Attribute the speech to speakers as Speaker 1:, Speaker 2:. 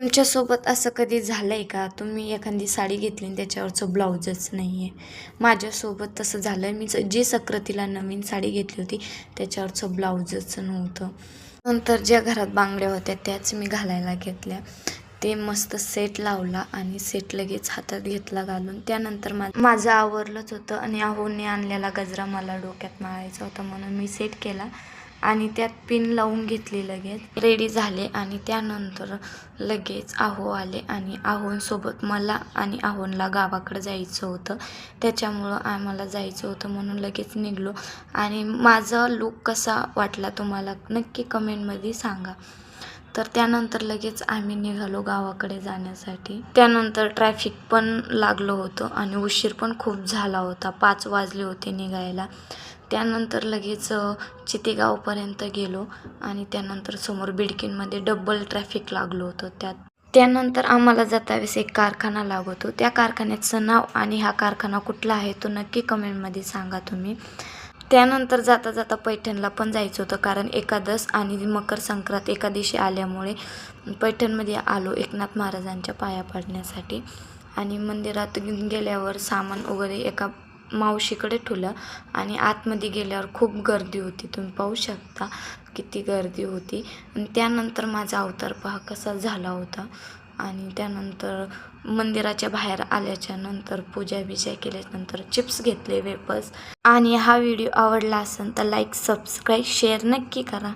Speaker 1: तुमच्यासोबत असं कधी झालंय का? तुम्ही एखादी साडी घेतली आणि त्याच्यावरचं ब्लाउजच नाही आहे. माझ्यासोबत तसं झालं. मी जी सक्रातीला नवीन साडी घेतली होती त्याच्यावरचं ब्लाउजच नव्हतं. नंतर ज्या घरात बांगड्या होत्या त्याच मी घालायला घेतल्या. ते मस्त सेट लावला आणि सेट लगेच हातात घेतला घालून. त्यानंतर माझं आवरलंच होतं आणि आहोने आणलेला गजरा मला डोक्यात मारायचा होता म्हणून मी सेट केला आणि त्यात पिन लावून घेतली. लगेच रेडी झाले आणि त्यानंतर लगेच आहो आले आणि आहोंसोबत मला आणि आहोंला गावाकडे जायचं होतं. त्याच्यामुळं आम्हाला जायचं होतं म्हणून लगेच निघलो. आणि माझा लूक कसा वाटला तुम्हाला नक्की कमेंटमध्ये सांगा. तर त्यानंतर लगेच आम्ही निघालो गावाकडे जाण्यासाठी. त्यानंतर ट्रॅफिक पण लागलं होतं आणि उशीर पण खूप झाला होता. 5 वाजले होते निघायला. त्यानंतर लगेच चितेगावपर्यंत गेलो आणि त्यानंतर समोर बिडकीनमध्ये डबल ट्रॅफिक लागलं होतं. त्यानंतर आम्हाला जातावेळेस एक कारखाना लागतो. त्या कारखान्याचं नाव आणि हा कारखाना कुठला आहे तो नक्की कमेंटमध्ये सांगा तुम्ही. त्यानंतर जाता जाता पैठणला पण जायचं होतं कारण एकादश आणि मकर संक्रांत एका दिवशी आल्यामुळे पैठणमध्ये आलो एकनाथ महाराजांच्या पाया पडण्यासाठी. आणि मंदिरात गेल्यावर सामान वगैरे एका मावशीकडे ठेवलं आणि आतमध्ये गेल्यावर खूप गर्दी होती. तुम्ही पाहू शकता किती गर्दी होती. आणि त्यानंतर माझा अवतार पहा कसा झाला होता. आणि त्यानंतर मंदिराच्या बाहेर आल्याच्या नंतर पूजा बिजा केल्यानंतर चिप्स घेतले, वेफर्स. आणि हा व्हिडिओ आवडला असेल तर लाईक, सबस्क्राईब, शेअर नक्की करा.